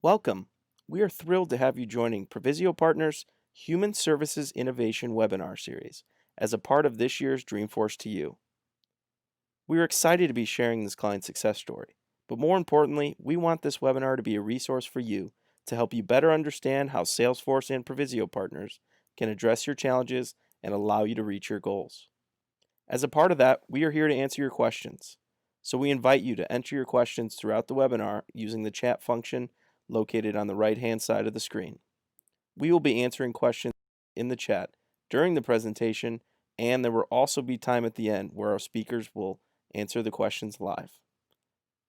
Welcome. We are thrilled to have you joining Provisio Partners Human Services Innovation webinar series as a part of this year's Dreamforce to You. We are excited to be sharing this client success story, but more importantly, we want this webinar to be a resource for you to help you better understand how Salesforce and Provisio Partners can address your challenges and allow you to reach your goals. As a part of that, we are here to answer your questions. So we invite you to enter your questions throughout the webinar using the chat function located on the right-hand side of the screen. We will be answering questions in the chat during the presentation, and there will also be time at the end where our speakers will answer the questions live.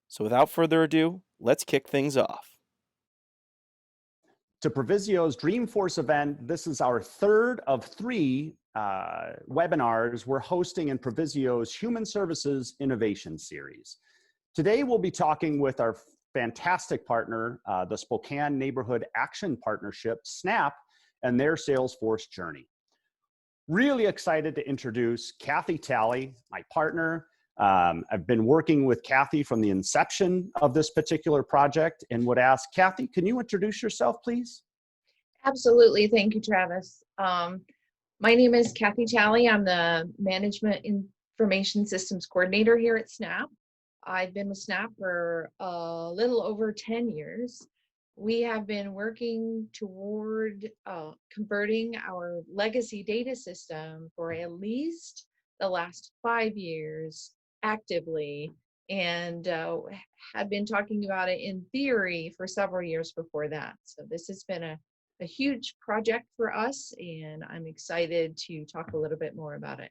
So without further ado, let's kick things off. To Provisio's Dreamforce event. This is our third of three webinars we're hosting in Provisio's Human Services Innovation Series. Today, we'll be talking with our fantastic partner, the Spokane Neighborhood Action Partnership, SNAP, and their Salesforce journey. Really excited to introduce Kathy Talley, my partner. I've been working with Kathy from the inception of this particular project and would ask, Kathy, can you introduce yourself, please? Absolutely. Thank you, Travis. My name is Kathy Talley. I'm the Management Information Systems Coordinator here at SNAP. I've been with SNAP for a little over 10 years. We have been working toward converting our legacy data system for at least the last 5 years actively, and had been talking about it in theory for several years before that. So this has been a huge project for us, and I'm excited to talk a little bit more about it.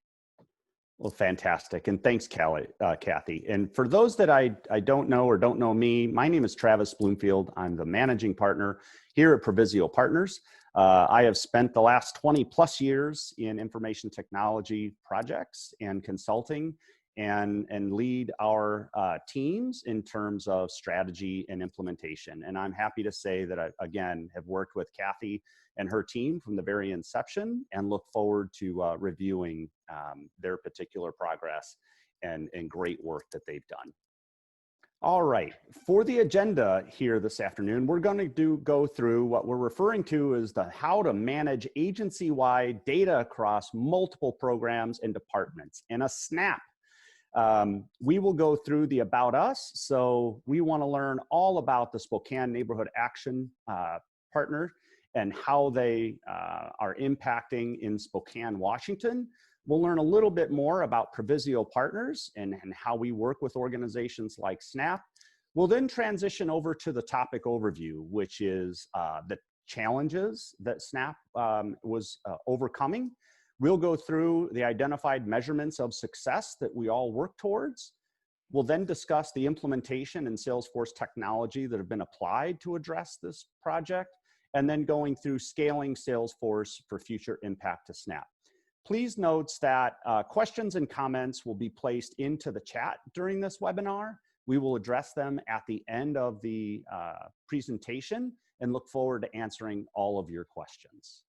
Well, fantastic. And thanks, Kathy. And for those that I don't know or don't know me, my name is Travis Bloomfield. I'm the managing partner here at Provisio Partners. I have spent the last 20 plus years in information technology projects and consulting and lead our teams in terms of strategy and implementation. And I'm happy to say that I, again, have worked with Kathy and her team from the very inception and look forward to reviewing their particular progress and great work that they've done. All right, for the agenda here this afternoon, we're going to go through what we're referring to as the how to manage agency-wide data across multiple programs and departments in a SNAP. We will go through the About Us. So we want to learn all about the Spokane Neighborhood Action Partner and how they are impacting in Spokane, Washington. We'll learn a little bit more about Provisio Partners and how we work with organizations like SNAP. We'll then transition over to the topic overview, which is the challenges that SNAP was overcoming. We'll go through the identified measurements of success that we all work towards. We'll then discuss the implementation and Salesforce technology that have been applied to address this project, and then going through scaling Salesforce for future impact to SNAP. Please note that questions and comments will be placed into the chat during this webinar. We will address them at the end of the presentation and look forward to answering all of your questions.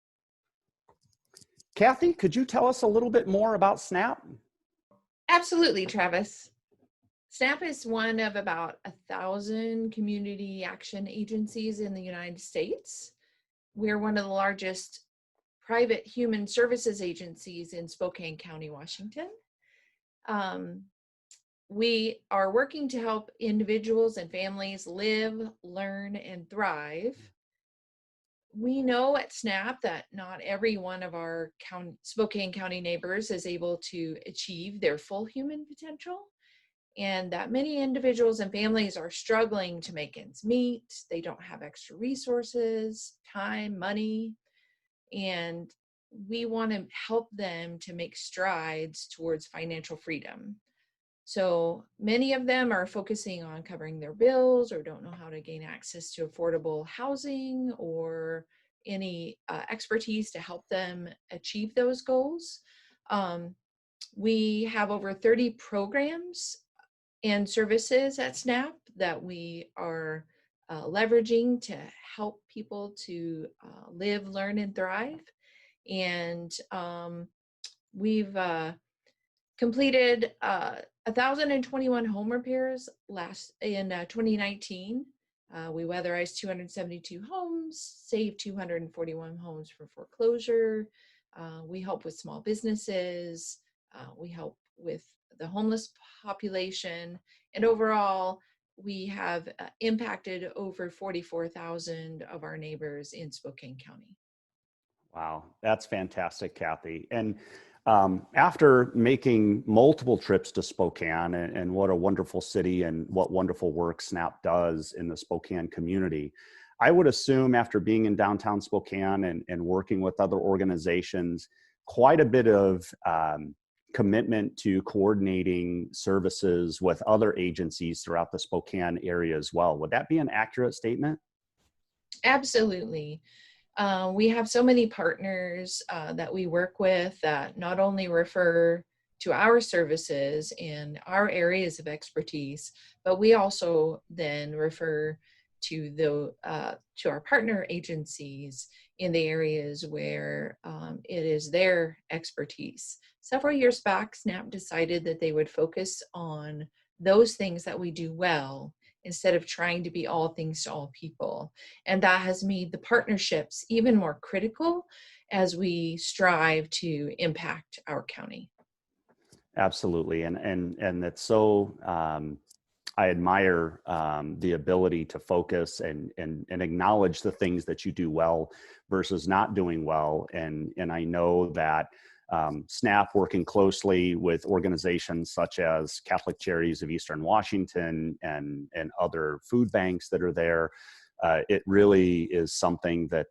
Kathy, could you tell us a little bit more about SNAP? Absolutely, Travis. SNAP is one of about 1,000 community action agencies in the United States. We're one of the largest private human services agencies in Spokane County, Washington. We are working to help individuals and families live, learn, and thrive. We know at SNAP that not every one of our Spokane County neighbors is able to achieve their full human potential, and that many individuals and families are struggling to make ends meet. They don't have extra resources, time, money, and we want to help them to make strides towards financial freedom. So many of them are focusing on covering their bills or don't know how to gain access to affordable housing or any expertise to help them achieve those goals. We have over 30 programs and services at SNAP that we are leveraging to help people to live, learn, and thrive. And we've completed 1,021 home repairs in 2019. We weatherized 272 homes, saved 241 homes from foreclosure. We help with small businesses. We help with the homeless population. And overall, we have impacted over 44,000 of our neighbors in Spokane County. Wow, that's fantastic, Kathy. And after making multiple trips to Spokane, and what a wonderful city and what wonderful work SNAP does in the Spokane community, I would assume after being in downtown Spokane and working with other organizations, quite a bit of commitment to coordinating services with other agencies throughout the Spokane area as well. Would that be an accurate statement? Absolutely. We have so many partners that we work with that not only refer to our services in our areas of expertise, but we also then refer to our partner agencies in the areas where it is their expertise. Several years back, SNAP decided that they would focus on those things that we do well instead of trying to be all things to all people. And that has made the partnerships even more critical as we strive to impact our county. Absolutely. And it's so, I admire the ability to focus and acknowledge the things that you do well versus not doing well. And I know that SNAP, working closely with organizations such as Catholic Charities of Eastern Washington and other food banks that are there, it really is something that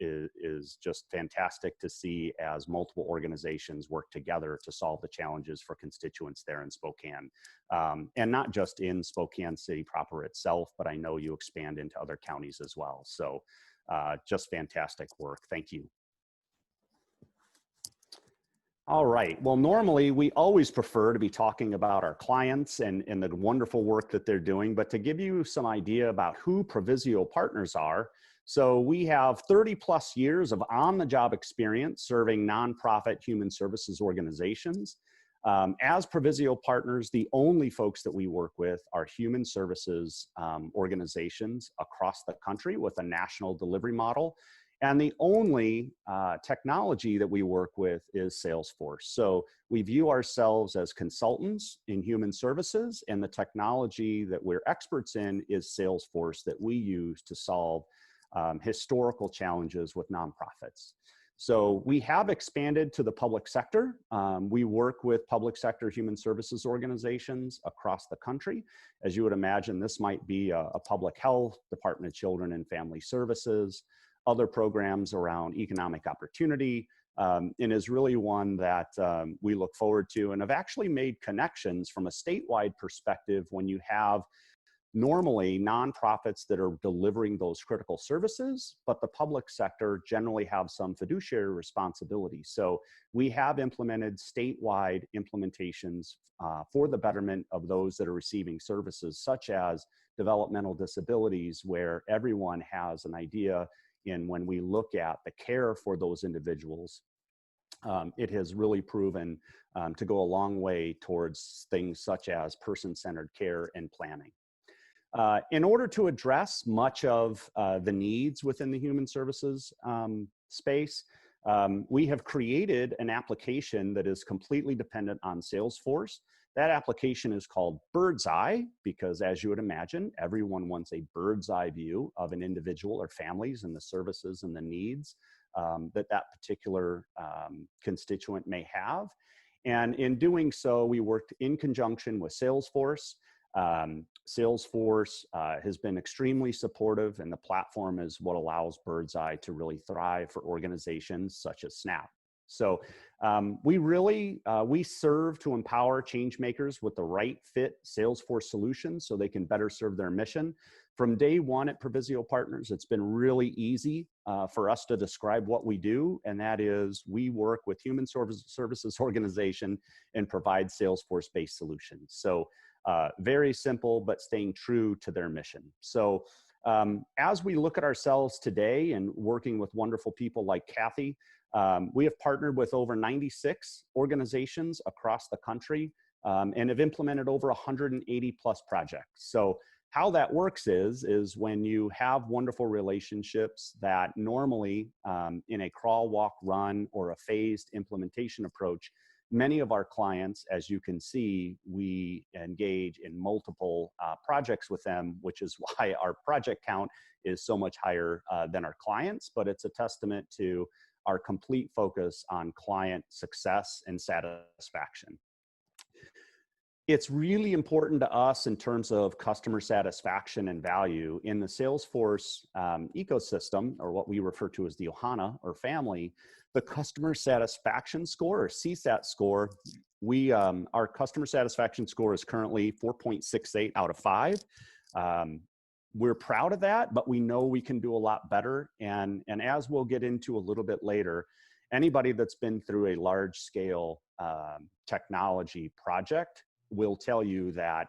is just fantastic to see as multiple organizations work together to solve the challenges for constituents there in Spokane. And not just in Spokane City proper itself, but I know you expand into other counties as well. So just fantastic work. Thank you. All right. Well, normally we always prefer to be talking about our clients and the wonderful work that they're doing, but to give you some idea about who Provisio Partners are. So we have 30 plus years of on-the-job experience serving nonprofit human services organizations. As Provisio Partners, the only folks that we work with are human services organizations across the country with a national delivery model. And the only technology that we work with is Salesforce. So we view ourselves as consultants in human services, and the technology that we're experts in is Salesforce that we use to solve historical challenges with nonprofits. So we have expanded to the public sector. We work with public sector human services organizations across the country. As you would imagine, this might be a public health, Department of Children and Family Services, other programs around economic opportunity, and is really one that we look forward to and have actually made connections from a statewide perspective when you have normally nonprofits that are delivering those critical services, but the public sector generally have some fiduciary responsibility. So we have implemented statewide implementations for the betterment of those that are receiving services, such as developmental disabilities, where everyone has an idea. And when we look at the care for those individuals, it has really proven to go a long way towards things such as person-centered care and planning. In order to address much of the needs within the human services space, we have created an application that is completely dependent on Salesforce. That application is called Bird's Eye because, as you would imagine, everyone wants a bird's eye view of an individual or families and the services and the needs that particular constituent may have. And in doing so, we worked in conjunction with Salesforce. Salesforce has been extremely supportive, and the platform is what allows Bird's Eye to really thrive for organizations such as SNAP. So we serve to empower change makers with the right fit Salesforce solutions so they can better serve their mission. From day one at Provisio Partners, it's been really easy for us to describe what we do, and that is we work with human services organization and provide Salesforce-based solutions. So very simple, but staying true to their mission. So as we look at ourselves today and working with wonderful people like Kathy, we have partnered with over 96 organizations across the country and have implemented over 180 plus projects. So how that works is when you have wonderful relationships that normally in a crawl, walk, run, or a phased implementation approach, many of our clients, as you can see, we engage in multiple projects with them, which is why our project count is so much higher than our clients, but it's a testament to our complete focus on client success and satisfaction. It's really important to us in terms of customer satisfaction and value in the Salesforce ecosystem, or what we refer to as the Ohana or family. The customer satisfaction score, or CSAT score, our customer satisfaction score is currently 4.68 out of 5. We're proud of that, but we know we can do a lot better. And as we'll get into a little bit later, anybody that's been through a large scale technology project will tell you that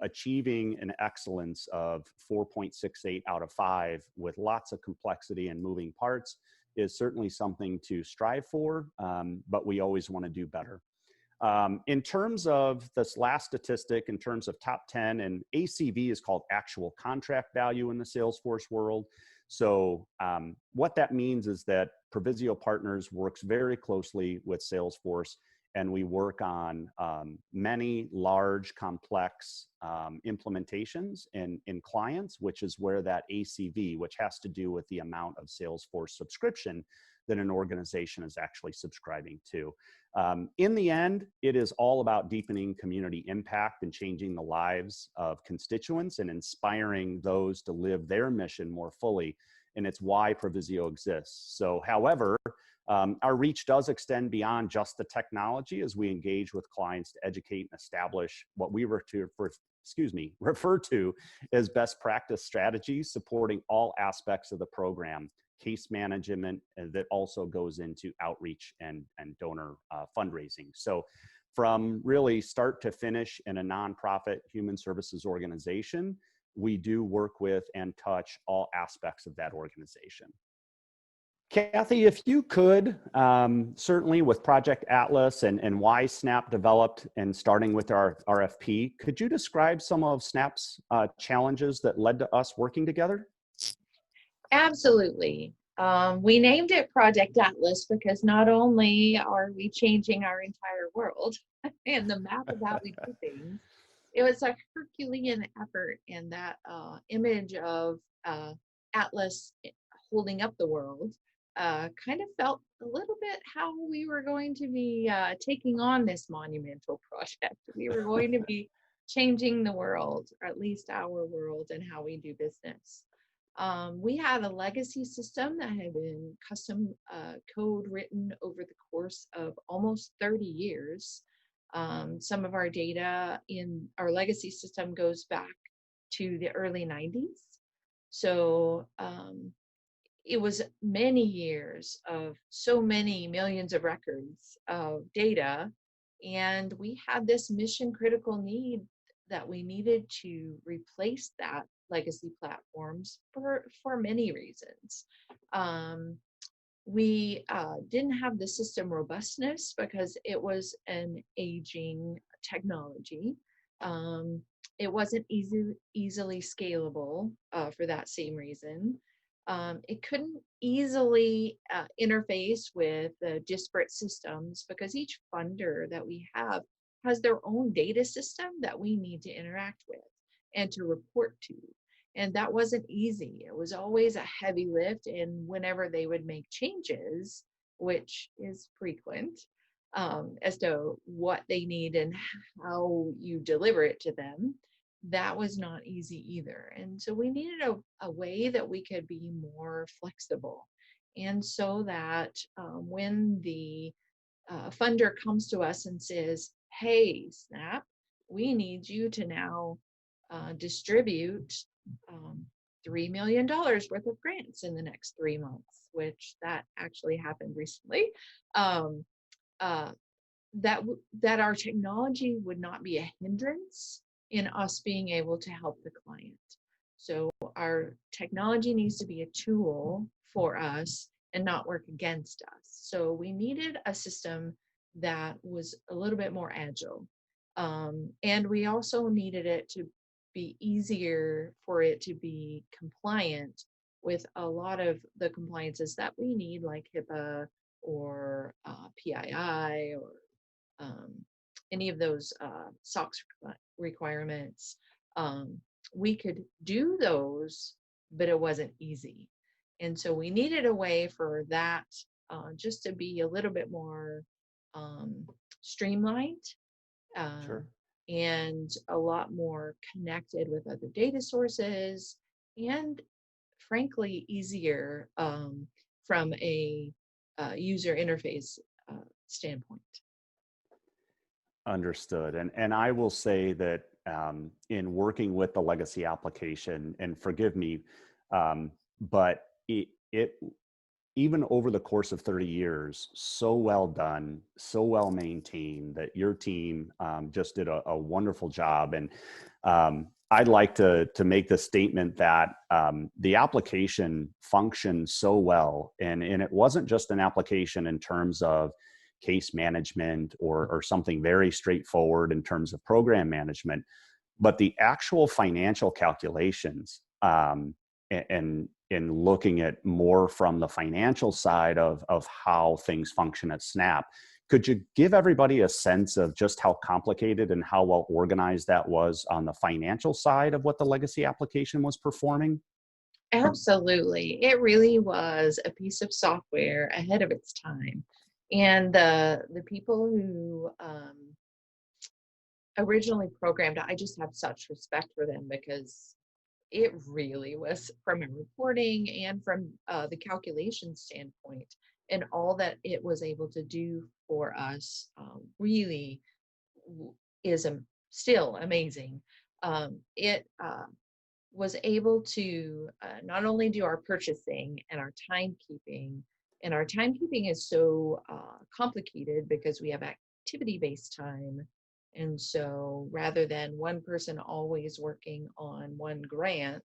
achieving an excellence of 4.68 out of 5 with lots of complexity and moving parts is certainly something to strive for, but we always want to do better. In terms of this last statistic, in terms of top 10, and ACV is called actual contract value in the Salesforce world. So what that means is that Provisio Partners works very closely with Salesforce, and we work on many large, complex implementations in clients, which is where that ACV, which has to do with the amount of Salesforce subscription that an organization is actually subscribing to. In the end, it is all about deepening community impact and changing the lives of constituents and inspiring those to live their mission more fully. And it's why Provisio exists. So, however, our reach does extend beyond just the technology as we engage with clients to educate and establish what we refer to as best practice strategies supporting all aspects of the program, case management that also goes into outreach and donor fundraising. So from really start to finish in a nonprofit human services organization, we do work with and touch all aspects of that organization. Kathy, if you could, certainly with Project Atlas and why Snap developed and starting with our RFP, could you describe some of Snap's challenges that led to us working together? Absolutely. We named it Project Atlas because not only are we changing our entire world and the map of how we do things, it was a Herculean effort, and that image of Atlas holding up the world kind of felt a little bit how we were going to be taking on this monumental project. We were going to be changing the world, or at least our world, and how we do business. We had a legacy system that had been custom code written over the course of almost 30 years. Some of our data in our legacy system goes back to the early 90s. So it was many years of so many millions of records of data. And we had this mission critical need that we needed to replace that legacy platforms for many reasons. We didn't have the system robustness because it was an aging technology. It wasn't easily scalable for that same reason. It couldn't easily interface with the disparate systems because each funder that we have has their own data system that we need to interact with and to report to. And that wasn't easy. It was always a heavy lift. And whenever they would make changes, which is frequent, as to what they need and how you deliver it to them, that was not easy either. And so we needed a way that we could be more flexible. And so that when the funder comes to us and says, hey, Snap, we need you to now distribute $3 million worth of grants in the next 3 months, which that actually happened recently, that our technology would not be a hindrance in us being able to help the client. So our technology needs to be a tool for us and not work against us. So we needed a system that was a little bit more agile. And we also needed it to be easier for it to be compliant with a lot of the compliances that we need, like HIPAA or PII or um, any of those SOX requirements. Um, we could do those, but it wasn't easy. And so we needed a way for that just to be a little bit more streamlined um, Sure. and a lot more connected with other data sources and frankly easier from a user interface standpoint. Understood. And I will say that in working with the legacy application, and forgive me, but it even over the course of 30 years, so well done, so well maintained that your team just did a wonderful job. And I'd like to make the statement that the application functioned so well, and it wasn't just an application in terms of case management or something very straightforward in terms of program management, but the actual financial calculations and in looking at more from the financial side of how things function at Snap. Could you give everybody a sense of just how complicated and how well organized that was on the financial side of what the legacy application was performing? Absolutely. It really was a piece of software ahead of its time. And the people who originally programmed it, I just have such respect for them because it really was from a reporting and from the calculation standpoint and all that it was able to do for us really is still amazing. It was able to not only do our purchasing and our timekeeping is so complicated because we have activity-based time. And so rather than one person always working on one grant,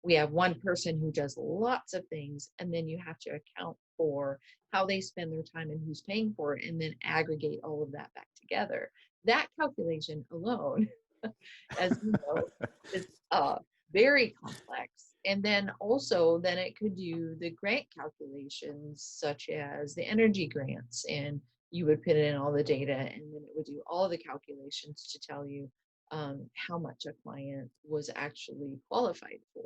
we have one person who does lots of things, and then you have to account for how they spend their time and who's paying for it, and then aggregate all of that back together. That calculation alone, as you know, is very complex. And then also, then it could do the grant calculations, such as the energy grants, and you would put in all the data, and then it would do all the calculations to tell you how much a client was actually qualified for.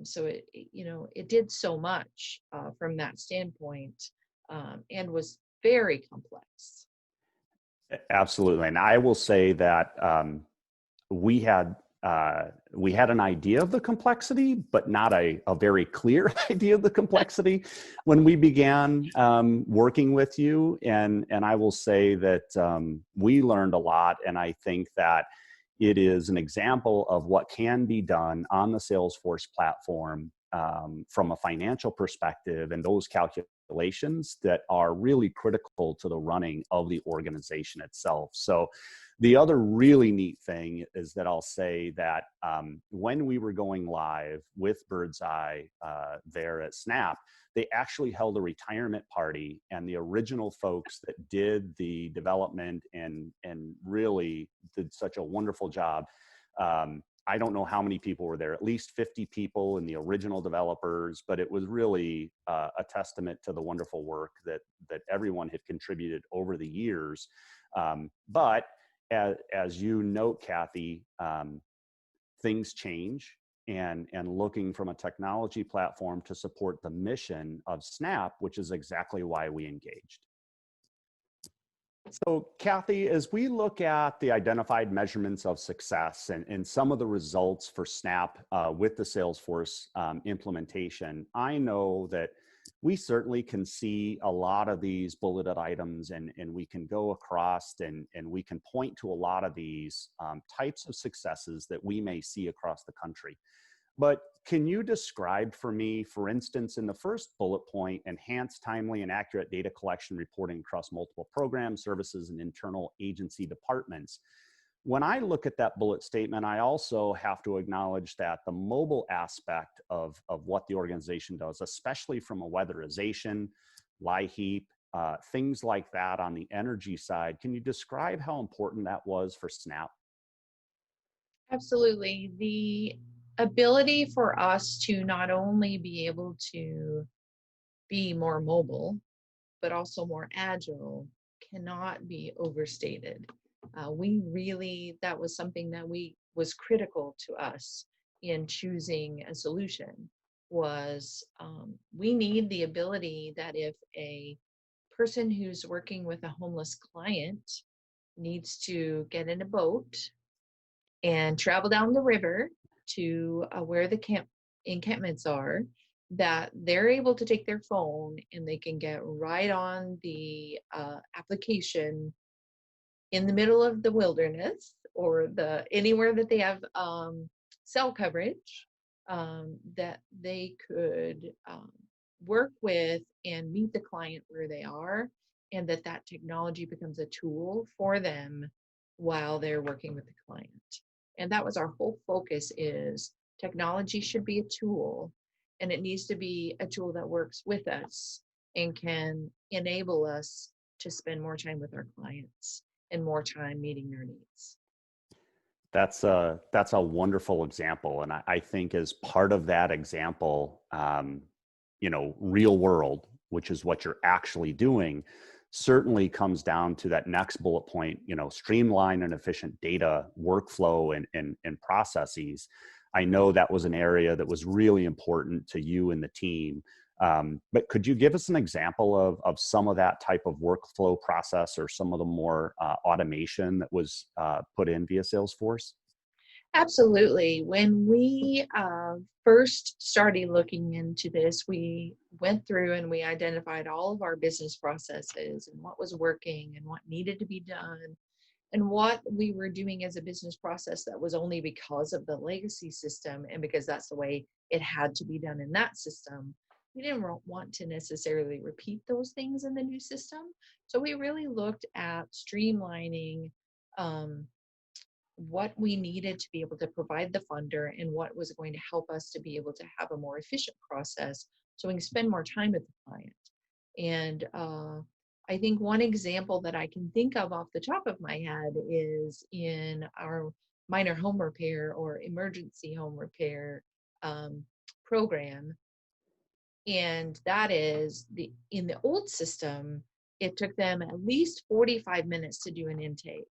So it did so much from that standpoint, and was very complex. Absolutely. And I will say that we had an idea of the complexity, but not a very clear idea of the complexity when we began working with you. And I will say that we learned a lot, and I think that it is an example of what can be done on the Salesforce platform from a financial perspective, and those calculations that are really critical to the running of the organization itself. So the other really neat thing is that I'll say that when we were going live with Birdseye there at Snap, they actually held a retirement party, and the original folks that did the development and really did such a wonderful job. I don't know how many people were there, at least 50 people in the original developers, but it was really a testament to the wonderful work that everyone had contributed over the years. But as you note, Kathy, things change, and looking from a technology platform to support the mission of Snap, which is exactly why we engaged. So Kathy, as we look at the identified measurements of success and some of the results for Snap with the Salesforce implementation, I know that we certainly can see a lot of these bulleted items, and we can go across and we can point to a lot of these types of successes that we may see across the country. But can you describe for me, for instance, in the first bullet point, enhanced, timely, and accurate data collection reporting across multiple programs, services, and internal agency departments? When I look at that bullet statement, I also have to acknowledge that the mobile aspect of what the organization does, especially from a weatherization, LIHEAP, things like that on the energy side, can you describe how important that was for Snap? Absolutely. The ability for us to not only be able to be more mobile, but also more agile cannot be overstated. That was something that was critical to us in choosing a solution was we need the ability that if a person who's working with a homeless client needs to get in a boat and travel down the river to where the encampments are, that they're able to take their phone and they can get right on the application in the middle of the wilderness or the anywhere that they have cell coverage, that they could work with and meet the client where they are, and that technology becomes a tool for them while they're working with the client. And that was our whole focus, is technology should be a tool, and it needs to be a tool that works with us and can enable us to spend more time with our clients and more time meeting their needs. That's a wonderful example, and I think as part of that example, real world, which is what you're actually doing, certainly comes down to that next bullet point. Streamline and efficient data workflow and processes. I know that was an area that was really important to you and the team. But could you give us an example of some of that type of workflow process or some of the more automation that was put in via Salesforce? Absolutely. When we first started looking into this, we went through and we identified all of our business processes and what was working and what needed to be done, and what we were doing as a business process that was only because of the legacy system and because that's the way it had to be done in that system. We didn't want to necessarily repeat those things in the new system. So we really looked at streamlining what we needed to be able to provide the funder and what was going to help us to be able to have a more efficient process so we can spend more time with the client. And I think one example that I can think of off the top of my head is in our minor home repair or emergency home repair program. And that is in the old system, it took them at least 45 minutes to do an intake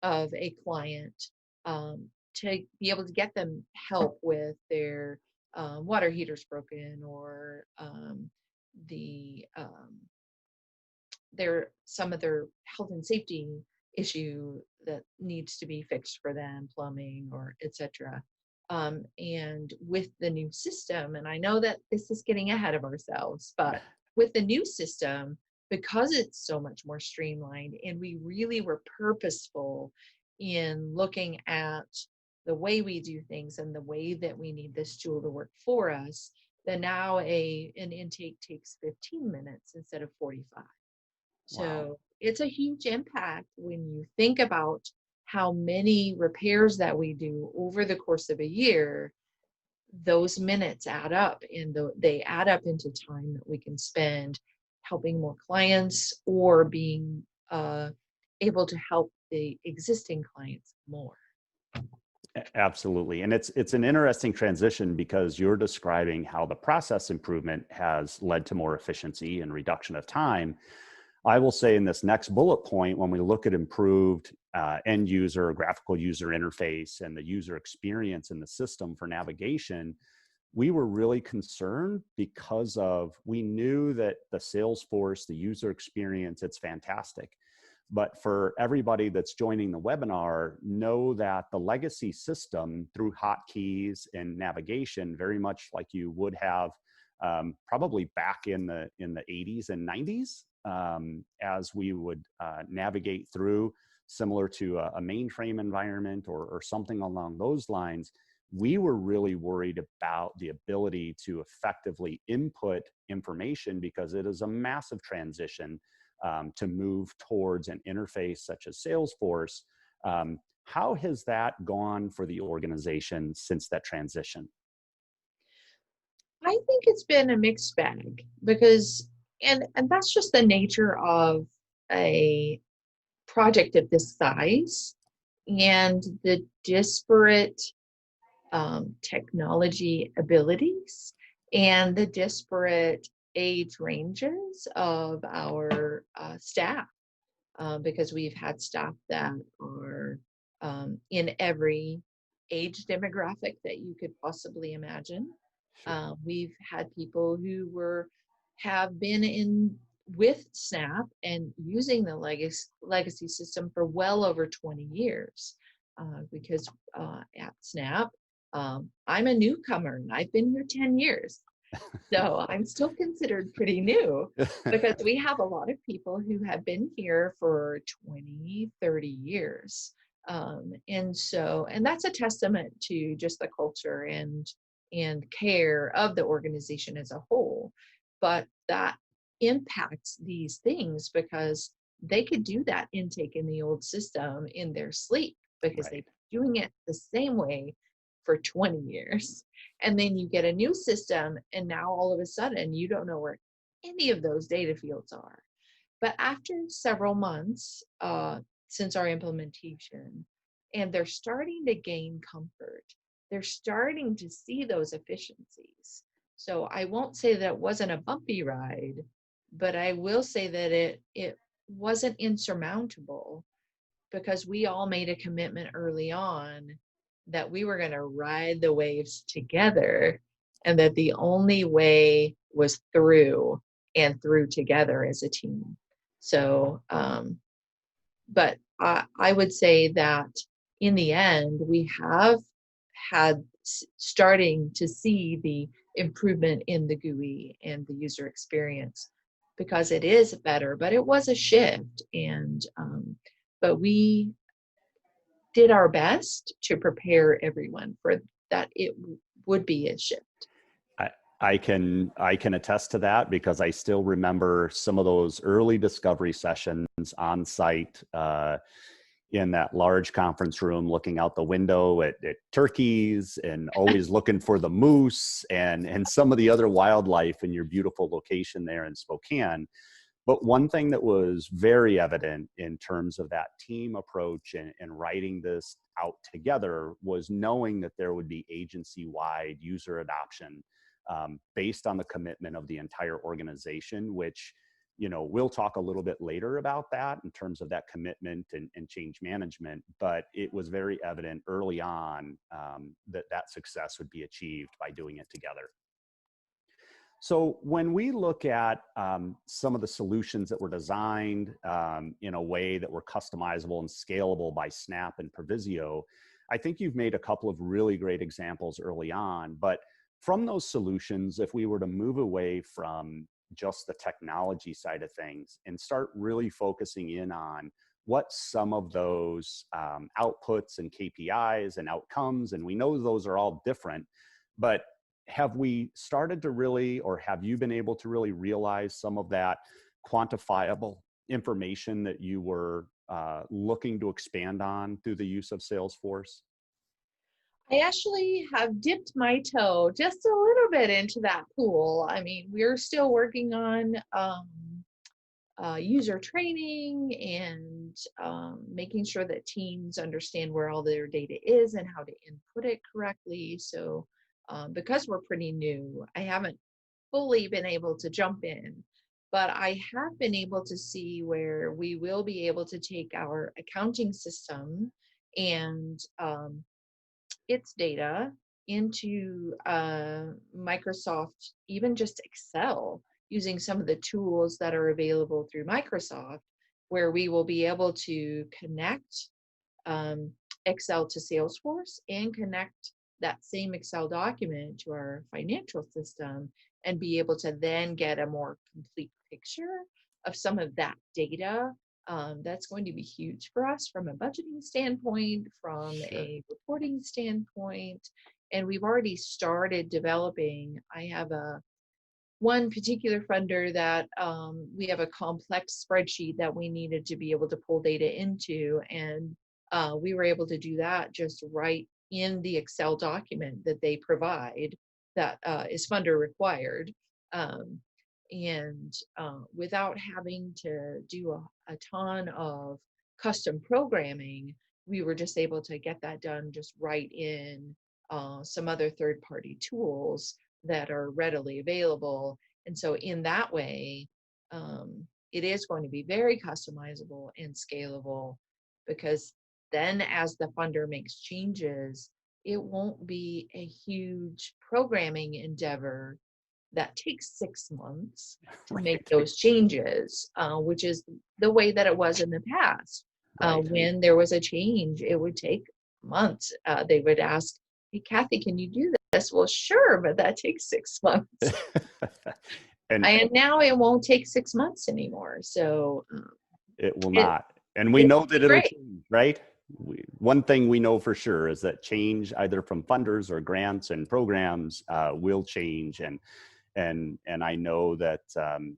of a client, to be able to get them help with their water heaters broken, or the some of their health and safety issue that needs to be fixed for them, plumbing or etc. And with the new system, and I know that this is getting ahead of ourselves, but with the new system, because it's so much more streamlined and we really were purposeful in looking at the way we do things and the way that we need this tool to work for us, then now an intake takes 15 minutes instead of 45. Wow. So it's a huge impact when you think about how many repairs that we do over the course of a year. Those minutes add up, and they add up into time that we can spend helping more clients or being able to help the existing clients more. Absolutely. And it's an interesting transition because you're describing how the process improvement has led to more efficiency and reduction of time. I will say in this next bullet point, when we look at improved end user, graphical user interface, and the user experience in the system for navigation, we were really concerned because we knew that the Salesforce, the user experience, it's fantastic. But for everybody that's joining the webinar, know that the legacy system through hotkeys and navigation, very much like you would have probably back in the 80s and 90s, as we would navigate through, similar to a mainframe environment or something along those lines. We were really worried about the ability to effectively input information because it is a massive transition to move towards an interface such as Salesforce. How has that gone for the organization since that transition? I think it's been a mixed bag because, and that's just the nature of a project of this size. and the disparate technology abilities and the disparate age ranges of our staff, because we've had staff that are in every age demographic that you could possibly imagine. Sure. We've had people who have been in with Snap and using the legacy system for well over 20 years, because at Snap, I'm a newcomer and I've been here 10 years. So I'm still considered pretty new, because we have a lot of people who have been here for 20, 30 years. And that's a testament to just the culture and care of the organization as a whole. But that impacts these things because they could do that intake in the old system in their sleep, because they've Right. been doing it the same way for 20 years. And then you get a new system, and now all of a sudden you don't know where any of those data fields are. But after several months since our implementation, and they're starting to gain comfort, they're starting to see those efficiencies. So I won't say that it wasn't a bumpy ride, but I will say that it wasn't insurmountable, because we all made a commitment early on that we were going to ride the waves together, and that the only way was through, and through together as a team. So, but I would say that in the end, we have had starting to see the improvement in the GUI and the user experience, because it is better, but it was a shift. And but we did our best to prepare everyone for that it would be a shift. I can attest to that, because I still remember some of those early discovery sessions on site in that large conference room, looking out the window at turkeys and always looking for the moose and some of the other wildlife in your beautiful location there in Spokane. But one thing that was very evident in terms of that team approach and writing this out together was knowing that there would be agency-wide user adoption based on the commitment of the entire organization, which, we'll talk a little bit later about that in terms of that commitment and change management. But it was very evident early on that success would be achieved by doing it together. So when we look at some of the solutions that were designed in a way that were customizable and scalable by Snap and Provisio, I think you've made a couple of really great examples early on. But from those solutions, if we were to move away from just the technology side of things and start really focusing in on what some of those outputs and KPIs and outcomes, and we know those are all different, but have we started to really, or have you been able to really realize some of that quantifiable information that you were looking to expand on through the use of Salesforce? I actually have dipped my toe just a little bit into that pool. I mean, we're still working on user training and making sure that teams understand where all their data is and how to input it correctly. So because we're pretty new, I haven't fully been able to jump in, but I have been able to see where we will be able to take our accounting system and its data into Microsoft, even just Excel, using some of the tools that are available through Microsoft, where we will be able to connect Excel to Salesforce and connect that same Excel document to our financial system, and be able to then get a more complete picture of some of that data. That's going to be huge for us from a budgeting standpoint, from Sure. a reporting standpoint. And we've already started developing. I have one particular funder that we have a complex spreadsheet that we needed to be able to pull data into. And we were able to do that just right in the Excel document that they provide, that is funder required. And without having to do a ton of custom programming, we were just able to get that done just right in some other third-party tools that are readily available. And so in that way, it is going to be very customizable and scalable, because then as the funder makes changes, it won't be a huge programming endeavor that takes 6 months to make Right. those changes, which is the way that it was in the past. Right. When there was a change, it would take months. They would ask, "Hey, Kathy, can you do this?" Well, sure, but that takes 6 months. And And now it won't take 6 months anymore. So it will it, not. And we it know will that be it'll great. change, right? One thing we know for sure is that change, either from funders or grants and programs, will change. And I know that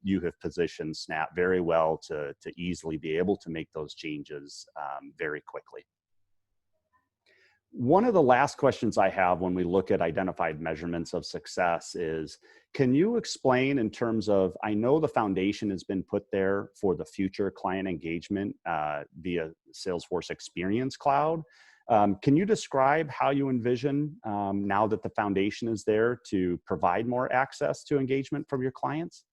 you have positioned Snap very well to easily be able to make those changes very quickly. One of the last questions I have when we look at identified measurements of success is, can you explain in terms of, I know the foundation has been put there for the future client engagement via Salesforce Experience Cloud. Can you describe how you envision, now that the foundation is there, to provide more access to engagement from your clients?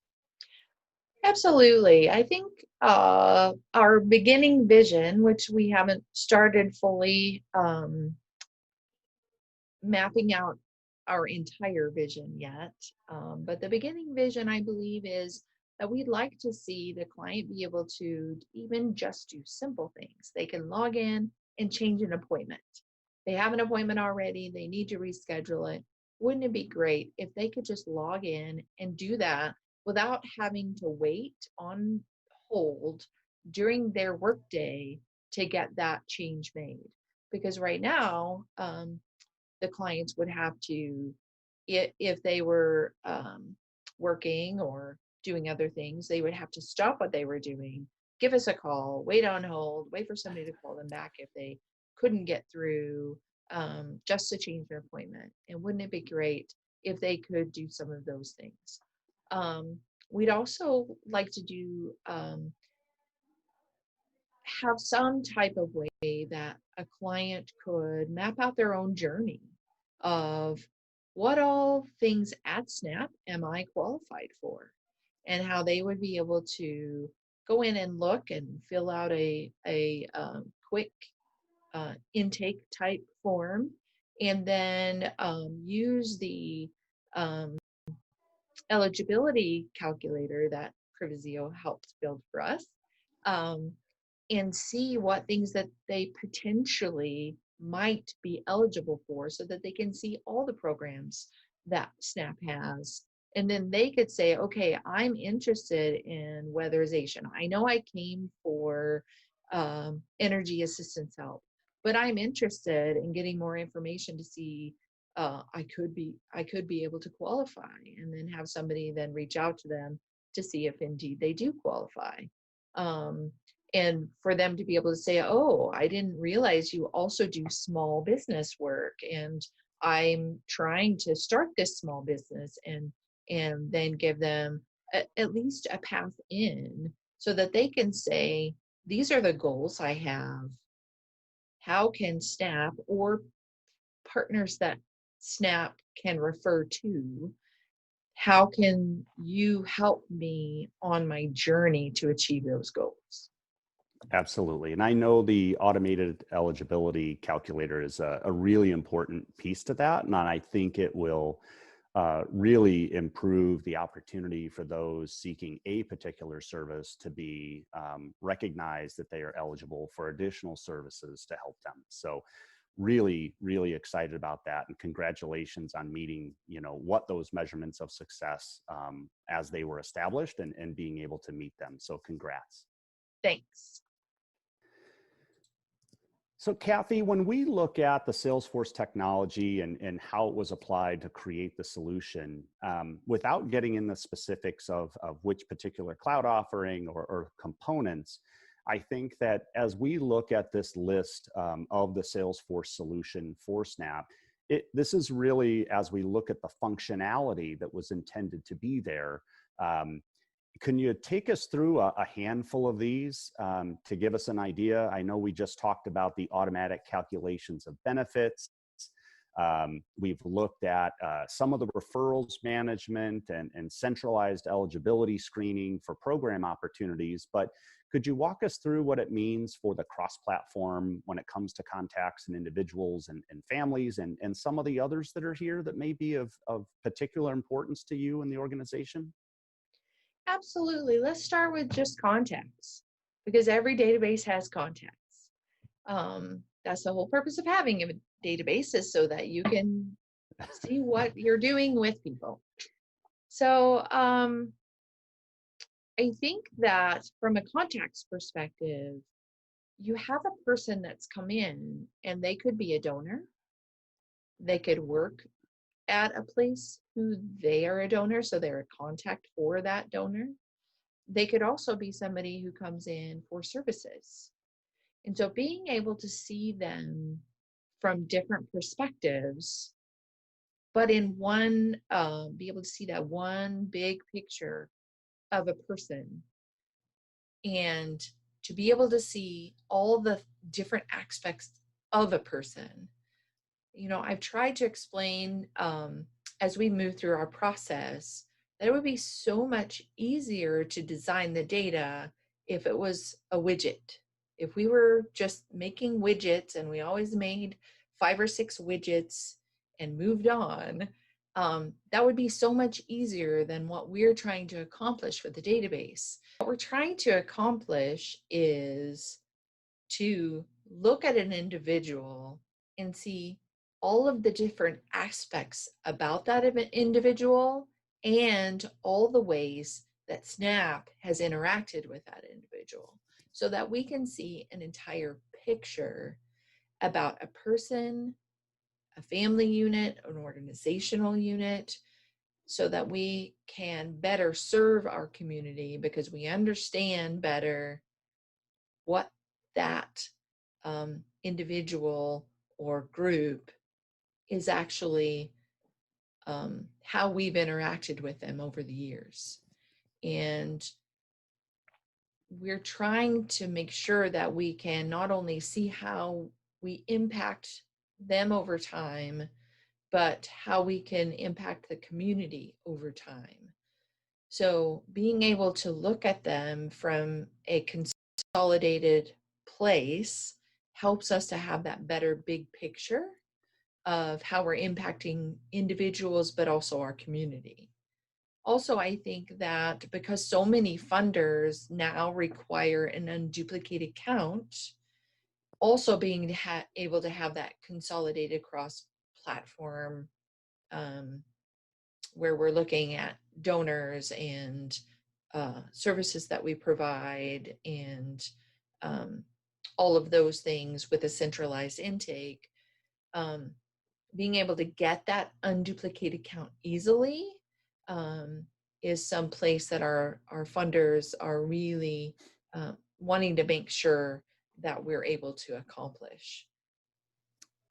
Absolutely. I think our beginning vision, which we haven't started fully mapping out our entire vision yet. But the beginning vision, I believe, is that we'd like to see the client be able to even just do simple things. They can log in and change an appointment. They have an appointment already, they need to reschedule it. Wouldn't it be great if they could just log in and do that without having to wait on hold during their workday to get that change made? Because right now, the clients would have to, if they were working or doing other things, they would have to stop what they were doing, give us a call, wait on hold, wait for somebody to call them back if they couldn't get through, just to change their appointment. And wouldn't it be great if they could do some of those things? We'd also like to do have some type of way that a client could map out their own journey of what all things at Snap am I qualified for, and how they would be able to go in and look and fill out a quick intake type form, and then use the um, eligibility calculator that Provisio helped build for us, um, and see what things that they potentially might be eligible for, so that they can see all the programs that Snap has. And then they could say, okay, I'm interested in weatherization. I know I came for energy assistance help, but I'm interested in getting more information to see I could be able to qualify, and then have somebody then reach out to them to see if indeed they do qualify. Um, and for them to be able to say, oh, I didn't realize you also do small business work, and I'm trying to start this small business, and then give them at least a path in, so that they can say, these are the goals I have. How can Snap, or partners that Snap can refer to, how can you help me on my journey to achieve those goals? Absolutely. And I know the automated eligibility calculator is a really important piece to that. And I think it will really improve the opportunity for those seeking a particular service to be recognized that they are eligible for additional services to help them. So really, really excited about that. And congratulations on meeting, what those measurements of success as they were established, and being able to meet them. So congrats. Thanks. So Kathy, when we look at the Salesforce technology and how it was applied to create the solution, without getting in the specifics of which particular cloud offering or components, I think that as we look at this list of the Salesforce solution for Snap, this is really, as we look at the functionality that was intended to be there, Can you take us through a handful of these to give us an idea? I know we just talked about the automatic calculations of benefits. We've looked at some of the referrals management and centralized eligibility screening for program opportunities, but could you walk us through what it means for the cross-platform when it comes to contacts and individuals and families and some of the others that are here that may be of particular importance to you in the organization? Absolutely. Let's start with just contacts, because every database has contacts. That's the whole purpose of having a database, is so that you can see what you're doing with people. So I think that from a contacts perspective, you have a person that's come in and they could be a donor. They could work at a place who they are a donor, so they're a contact for that donor. They could also be somebody who comes in for services. And so being able to see them from different perspectives, but in one, be able to see that one big picture of a person, and to be able to see all the different aspects of a person. I've tried to explain as we move through our process that it would be so much easier to design the data if it was a widget. If we were just making widgets and we always made 5 or 6 widgets and moved on, that would be so much easier than what we're trying to accomplish with the database. What we're trying to accomplish is to look at an individual and see all of the different aspects about that individual and all the ways that Snap has interacted with that individual, so that we can see an entire picture about a person, a family unit, an organizational unit, so that we can better serve our community because we understand better what that individual or group is actually, how we've interacted with them over the years. And we're trying to make sure that we can not only see how we impact them over time, but how we can impact the community over time. So being able to look at them from a consolidated place helps us to have that better big picture of how we're impacting individuals, but also our community. Also, I think that because so many funders now require an unduplicated count, also being able to have that consolidated cross-platform, where we're looking at donors and services that we provide and all of those things with a centralized intake, being able to get that unduplicated count easily is some place that our funders are really wanting to make sure that we're able to accomplish.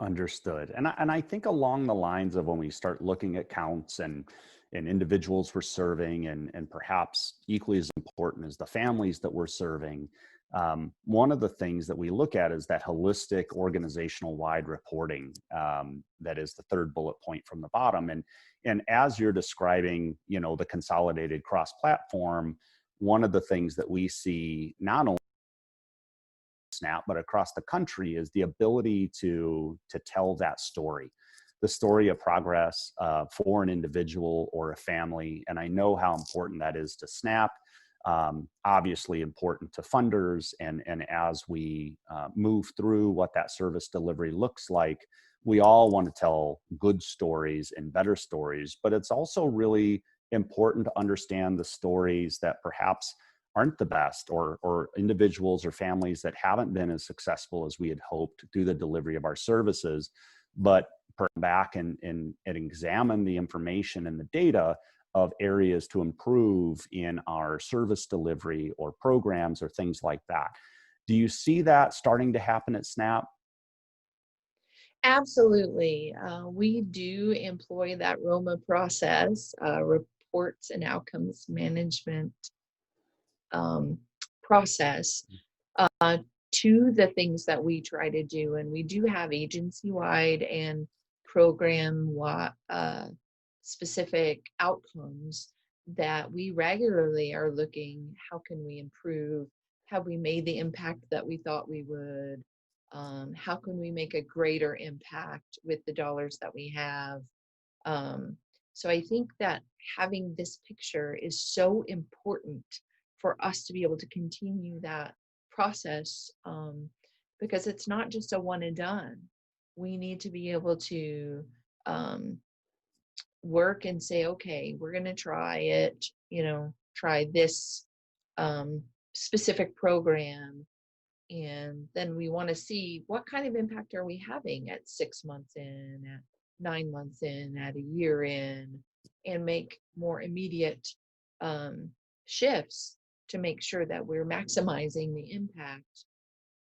Understood. And I think along the lines of when we start looking at counts and individuals we're serving and perhaps equally as important as the families that we're serving, one of the things that we look at is that holistic organizational wide reporting. That is the third bullet point from the bottom. And as you're describing, the consolidated cross-platform, one of the things that we see not only Snap, but across the country is the ability to tell that story, the story of progress for an individual or a family. And I know how important that is to Snap, obviously important to funders. And as we move through what that service delivery looks like, we all want to tell good stories and better stories, but it's also really important to understand the stories that perhaps aren't the best, or individuals or families that haven't been as successful as we had hoped through the delivery of our services, but back and examine the information and the data of areas to improve in our service delivery or programs or things like that. Do you see that starting to happen at Snap? Absolutely. We do employ that ROMA process, reports and outcomes management process to the things that we try to do. And we do have agency-wide and program specific outcomes that we regularly are looking, how can we improve? Have we made the impact that we thought we would? How can we make a greater impact with the dollars that we have? So I think that having this picture is so important for us to be able to continue that process, because it's not just a one and done. We need to be able to work and say, okay, we're going to try it, try this specific program. And then we want to see what kind of impact are we having at 6 months in, at 9 months in, at a year in, and make more immediate shifts to make sure that we're maximizing the impact,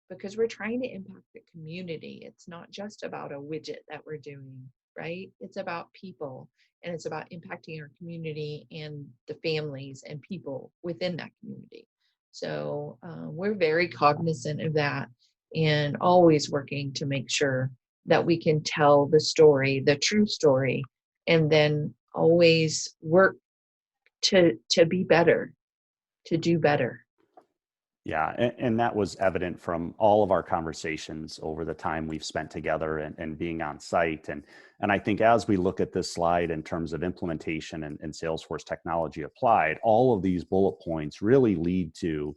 because we're trying to impact the community. It's not just about a widget that we're doing, right? It's about people, and it's about impacting our community and the families and people within that community. So we're very cognizant of that, and always working to make sure that we can tell the story, the true story, and then always work to be better, to do better. Yeah, and that was evident from all of our conversations over the time we've spent together and being on site. And I think as we look at this slide in terms of implementation and Salesforce technology applied, all of these bullet points really lead to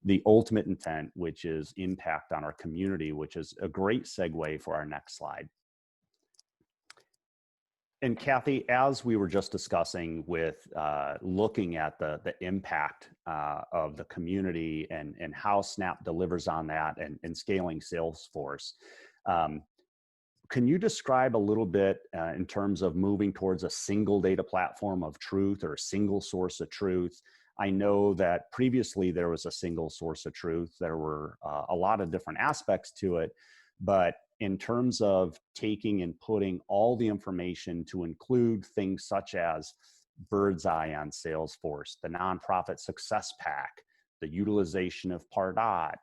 the ultimate intent, which is impact on our community, which is a great segue for our next slide. And Kathy, as we were just discussing with looking at the impact of the community and how Snap delivers on that and scaling Salesforce, can you describe a little bit in terms of moving towards a single data platform of truth or a single source of truth? I know that previously there was a single source of truth. There were a lot of different aspects to it, but in terms of taking and putting all the information to include things such as Bird's Eye on Salesforce, the nonprofit success pack, the utilization of Pardot,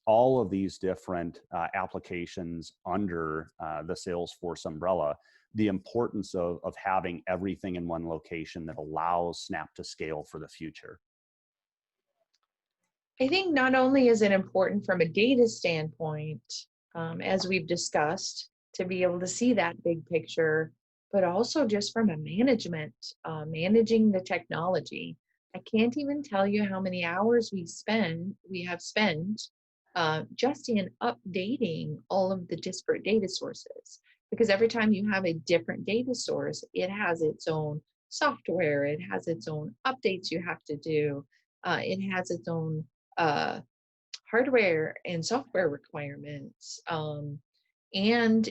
all of these different applications under the Salesforce umbrella, the importance of having everything in one location that allows Snap to scale for the future. I think not only is it important from a data standpoint, as we've discussed, to be able to see that big picture, but also just from a managing the technology. I can't even tell you how many hours we have spent just in updating all of the disparate data sources. Because every time you have a different data source, it has its own software, it has its own updates you have to do, it has its own hardware and software requirements. And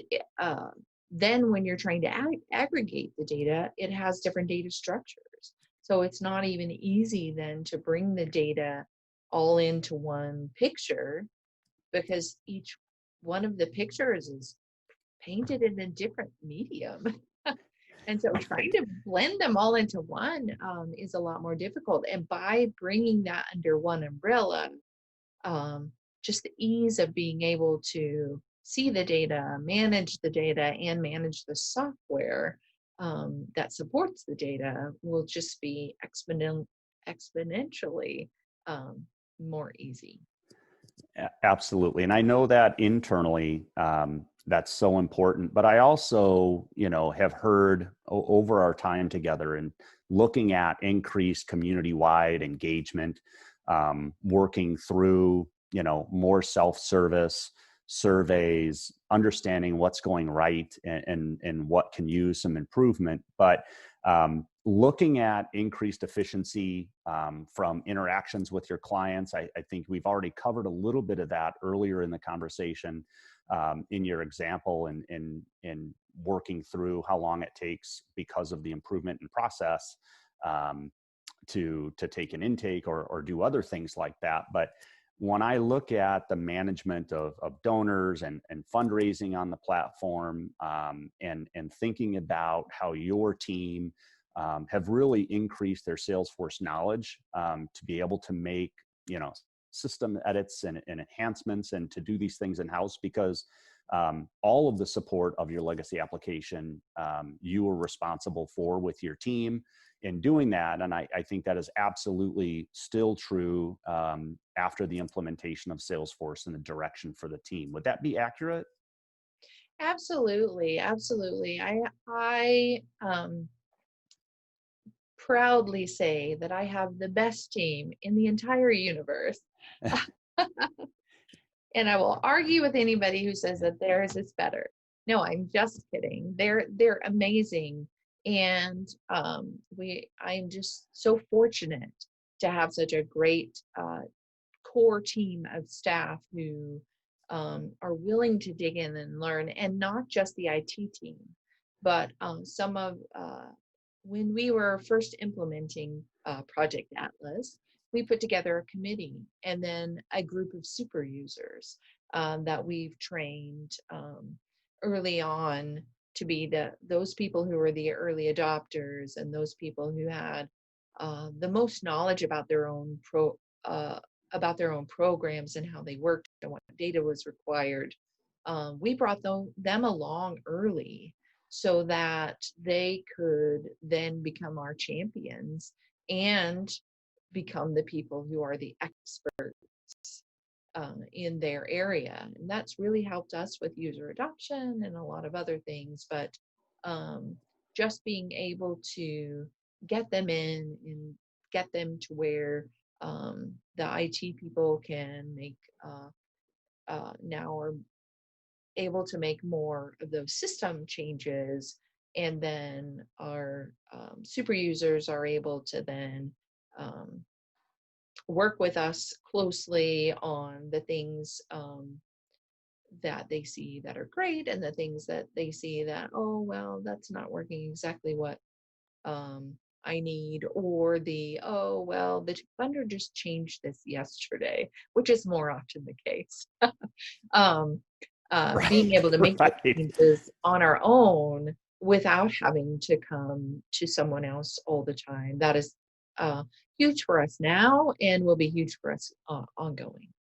then when you're trying to aggregate the data, it has different data structures. So it's not even easy then to bring the data all into one picture, because each one of the pictures is painted in a different medium. And so trying to blend them all into one is a lot more difficult. And by bringing that under one umbrella, just the ease of being able to see the data, manage the data, and manage the software that supports the data will just be exponentially more easy. Absolutely. And I know that internally, that's so important, but I also, have heard over our time together and looking at increased community-wide engagement, working through, more self-service surveys, understanding what's going right and what can use some improvement. But looking at increased efficiency from interactions with your clients, I think we've already covered a little bit of that earlier in the conversation in your example and working through how long it takes because of the improvement in process to take an intake or do other things like that. But when I look at the management of donors and fundraising on the platform and thinking about how your team have really increased their Salesforce knowledge to be able to make, system edits and enhancements and to do these things in-house, because all of the support of your legacy application you are responsible for with your team in doing that. And I think that is absolutely still true after the implementation of Salesforce and the direction for the team. Would that be accurate? Absolutely, absolutely. I proudly say that I have the best team in the entire universe. And I will argue with anybody who says that theirs is better. No, I'm just kidding. They're amazing. And I'm just so fortunate to have such a great core team of staff who are willing to dig in and learn, and not just the IT team, but some of when we were first implementing Project Atlas, we put together a committee and then a group of super users that we've trained early on to be those people who were the early adopters and those people who had the most knowledge about their own programs and how they worked and what data was required. We brought them along early so that they could then become our champions and become the people who are the experts in their area. And that's really helped us with user adoption and a lot of other things. But just being able to get them in and get them to where the IT people can make now are able to make more of those system changes, and then our super users are able to then work with us closely on the things that they see that are great, and the things that they see that, oh, well, that's not working exactly what I need, or oh, well, the vendor just changed this yesterday, which is more often the case. Being able to make those Right. changes on our own without having to come to someone else all the time. That is huge for us now and will be huge for us ongoing.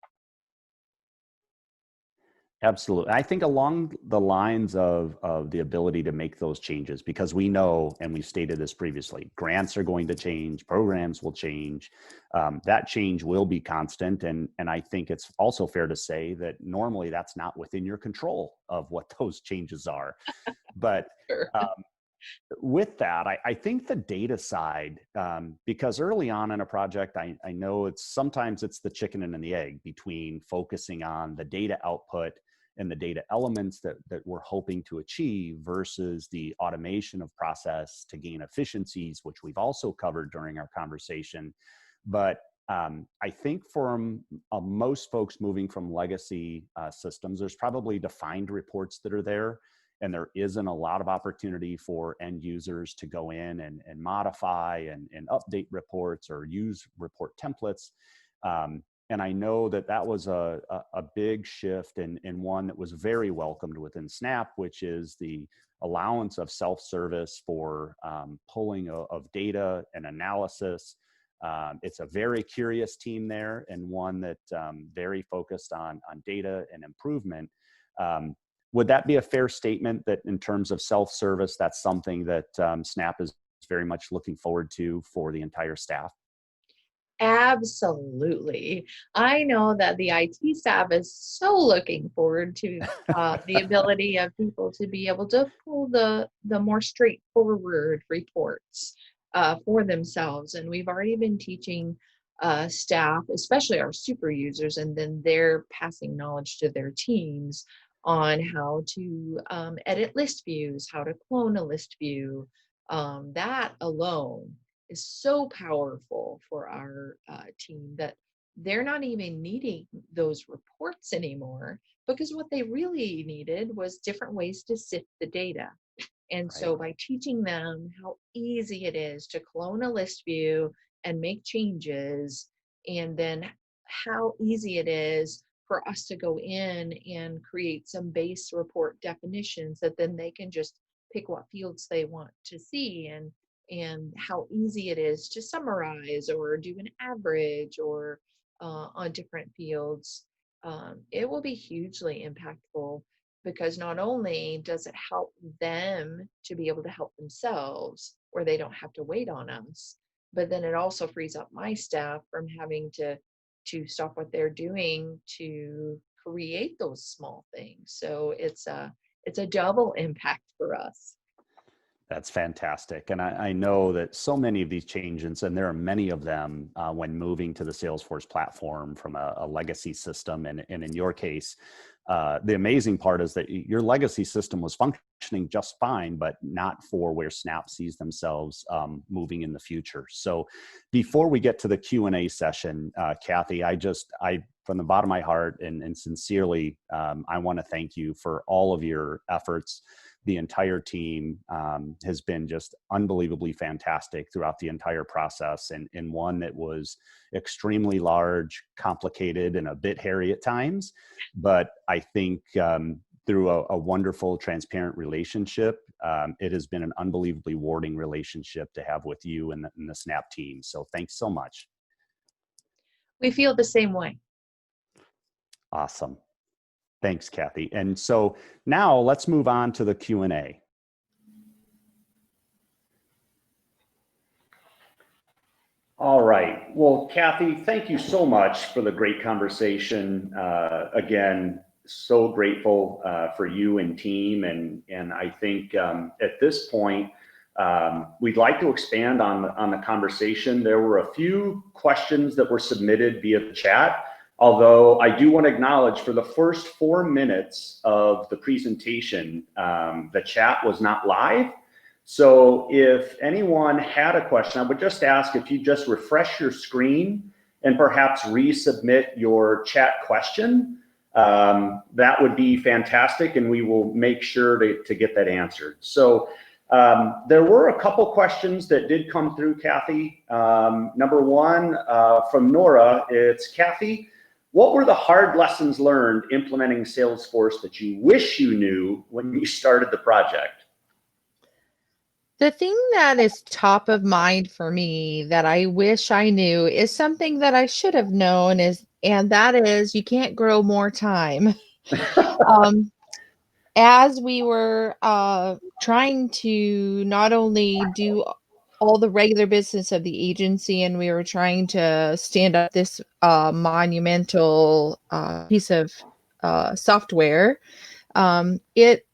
Absolutely. I think along the lines of the ability to make those changes, because we know, and we stated this previously, grants are going to change, programs will change. That change will be constant. And I think it's also fair to say that normally that's not within your control of what those changes are. But Sure. with that, I think the data side, because early on in a project, I know sometimes it's the chicken and the egg between focusing on the data output and the data elements that we're hoping to achieve versus the automation of process to gain efficiencies, which we've also covered during our conversation. But I think for most folks moving from legacy systems, there's probably defined reports that are there. And there isn't a lot of opportunity for end users to go in and modify and update reports or use report templates. And I know that was a big shift and one that was very welcomed within Snap, which is the allowance of self-service for pulling of data and analysis. It's a very curious team there, and one that very focused on data and improvement. Would that be a fair statement that in terms of self-service, that's something that Snap is very much looking forward to for the entire staff? Absolutely. I know that the IT staff is so looking forward to the ability of people to be able to pull the more straightforward reports for themselves. And we've already been teaching staff, especially our super users, and then they're passing knowledge to their teams on how to edit list views, how to clone a list view. That alone is so powerful for our team that they're not even needing those reports anymore, because what they really needed was different ways to sift the data. And Right. so by teaching them how easy it is to clone a list view and make changes, and then how easy it is for us to go in and create some base report definitions that then they can just pick what fields they want to see and how easy it is to summarize or do an average or on different fields, it will be hugely impactful, because not only does it help them to be able to help themselves where they don't have to wait on us, but then it also frees up my staff from having to stop what they're doing to create those small things. So it's a double impact for us. That's fantastic. And I know that so many of these changes, and there are many of them when moving to the Salesforce platform from a legacy system. And in your case, the amazing part is that your legacy system was functioning just fine, but not for where Snap sees themselves moving in the future. So before we get to the Q&A session, Kathy, from the bottom of my heart and sincerely, I want to thank you for all of your efforts. The entire team has been just unbelievably fantastic throughout the entire process, and one that was extremely large, complicated, and a bit hairy at times. But I think through a wonderful, transparent relationship, it has been an unbelievably rewarding relationship to have with you and the Snap team. So thanks so much. We feel the same way. Awesome. Thanks, Kathy. And so now let's move on to the Q&A. All right. Well, Kathy, thank you so much for the great conversation. Again, so grateful for you and team. And I think at this point, we'd like to expand on the conversation. There were a few questions that were submitted via the chat. Although I do want to acknowledge for the first 4 minutes of the presentation, the chat was not live. So if anyone had a question, I would just ask if you just refresh your screen and perhaps resubmit your chat question. That would be fantastic, and we will make sure to get that answered. So there were a couple questions that did come through, Kathy. Number one from Nora, it's Kathy, what were the hard lessons learned implementing Salesforce that you wish you knew when you started the project? The thing that is top of mind for me that I wish I knew is something that I should have known, and that is you can't grow more time. As we were trying to not only do all the regular business of the agency, and we were trying to stand up this monumental piece of software, it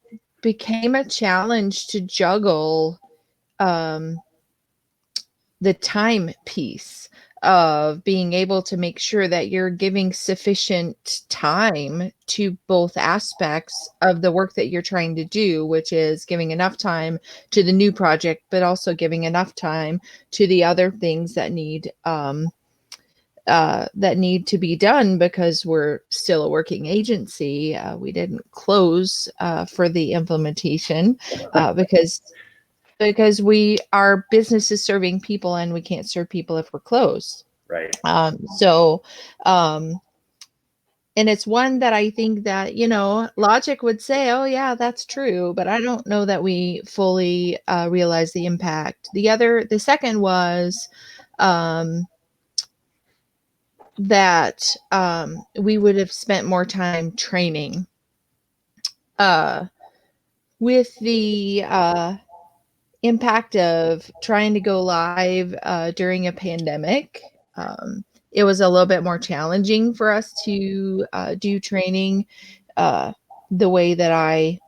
became a challenge to juggle the time piece of being able to make sure that you're giving sufficient time to both aspects of the work that you're trying to do, which is giving enough time to the new project, but also giving enough time to the other things that need to be done, because we're still a working agency. We didn't close for the implementation because our business is serving people, and we can't serve people if we're closed. Right. And it's one that I think that, logic would say, oh yeah, that's true, but I don't know that we fully realize the impact. The second was that we would have spent more time training with the impact of trying to go live during a pandemic. It was a little bit more challenging for us to do training the way that I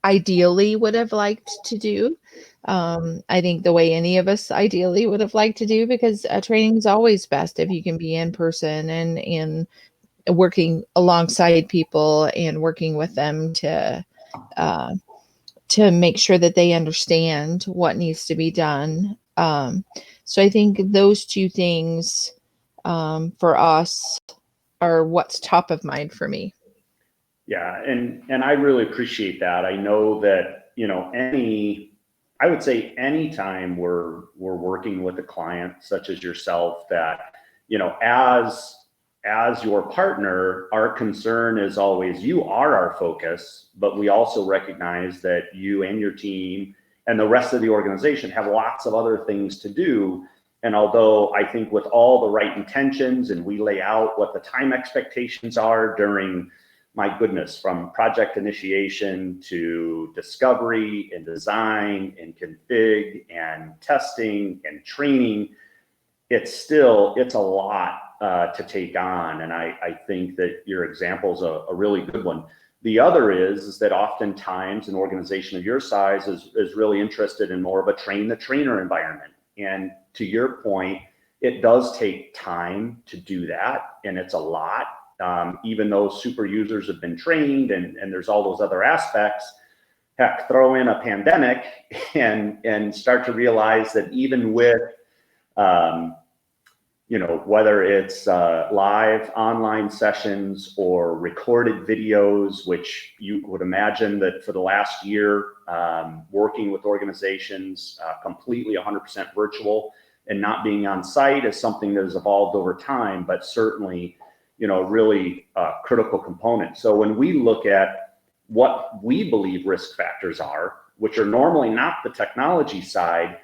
ideally would have liked to do. I think the way any of us ideally would have liked to do, because training is always best if you can be in person and working alongside people and working with them to make sure that they understand what needs to be done. So I think those two things for us are what's top of mind for me. Yeah, and I really appreciate that. I know that, I would say anytime we're working with a client such as yourself, that, as your partner, our concern is always you are our focus, but we also recognize that you and your team and the rest of the organization have lots of other things to do. And although I think with all the right intentions and we lay out what the time expectations are during, my goodness, from project initiation to discovery and design and config and testing and training, it's a lot to take on. And I think that your example is a really good one. The other is that oftentimes an organization of your size is really interested in more of a train the trainer environment. And to your point, it does take time to do that, and it's a lot. Even though super users have been trained and there's all those other aspects, heck, throw in a pandemic and start to realize that even with, whether it's live online sessions or recorded videos, which you would imagine that for the last year, working with organizations completely 100% virtual and not being on site is something that has evolved over time, but certainly, really critical component. So when we look at what we believe risk factors are, which are normally not the technology side,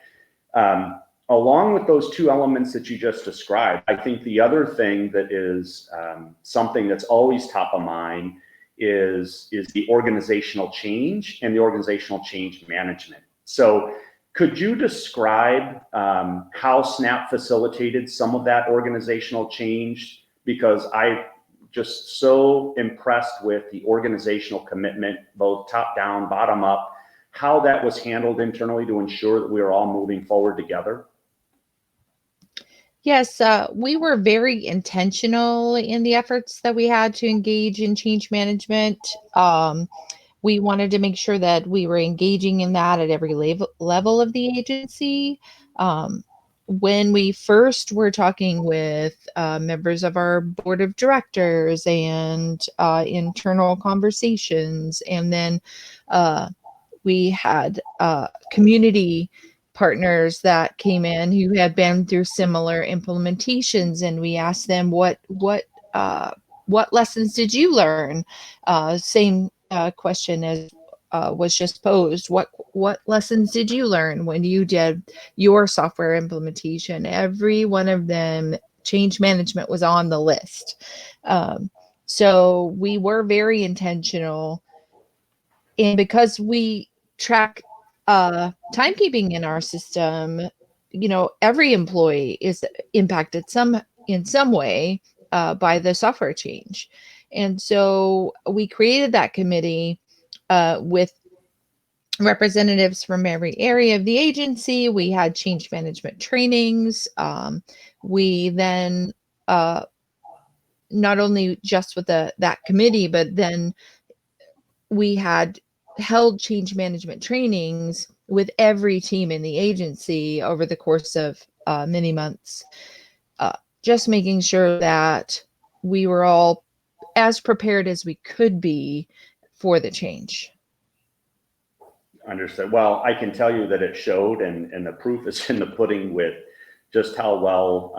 along with those two elements that you just described, I think the other thing that is something that's always top of mind is the organizational change and the organizational change management. So could you describe how Snap facilitated some of that organizational change? Because I'm just so impressed with the organizational commitment, both top down, bottom up, how that was handled internally to ensure that we are all moving forward together. Yes, we were very intentional in the efforts that we had to engage in change management. We wanted to make sure that we were engaging in that at every level of the agency. When we first were talking with members of our board of directors and internal conversations, and then we had community partners that came in who had been through similar implementations, and we asked them what lessons did you learn? Same question as was just posed. What lessons did you learn when you did your software implementation? Every one of them, change management was on the list. So we were very intentional, and because we track timekeeping in our system, every employee is impacted in some way by the software change. And so we created that committee with representatives from every area of the agency. We had change management trainings. We then not only just with that committee, but then we had held change management trainings with every team in the agency over the course of many months, just making sure that we were all as prepared as we could be for the change. Understood. Well, I can tell you that it showed, and the proof is in the pudding with just how well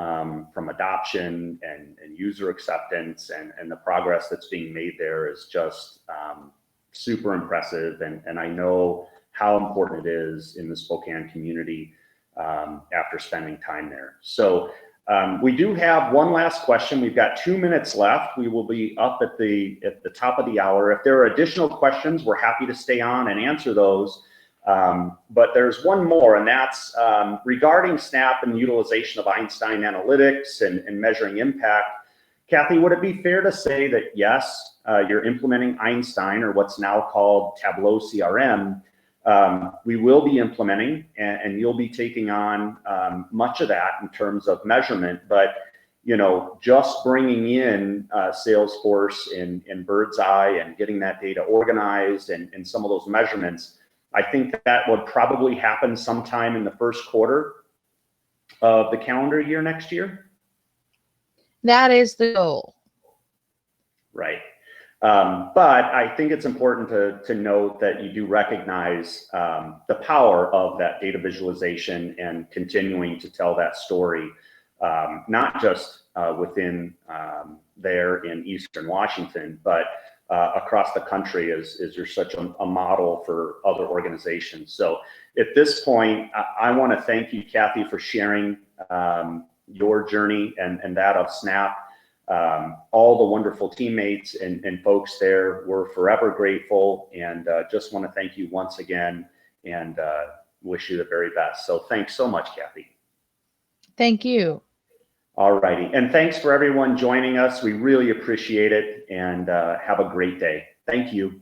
from adoption and user acceptance and the progress that's being made there is just super impressive. And I know how important it is in the Spokane community after spending time there. So we do have one last question. We've got 2 minutes left. We will be up at the top of the hour. If there are additional questions, we're happy to stay on and answer those. But there's one more, and that's regarding Snap and the utilization of Einstein analytics and measuring impact. Kathy, would it be fair to say that yes, you're implementing Einstein, or what's now called Tableau CRM? We will be implementing, and you'll be taking on much of that in terms of measurement. But just bringing in Salesforce and Bird's Eye and getting that data organized and some of those measurements, I think that would probably happen sometime in the first quarter of the calendar year next year. That is the goal. Right. But I think it's important to note that you do recognize the power of that data visualization and continuing to tell that story, not just within there in Eastern Washington, but across the country as you're such a model for other organizations. So at this point, I want to thank you, Kathy, for sharing your journey and that of Snap. All the wonderful teammates and folks there, we're forever grateful, and just want to thank you once again and wish you the very best. So thanks so much, Kathy. Thank you. All righty. And thanks for everyone joining us. We really appreciate it, and have a great day. Thank you.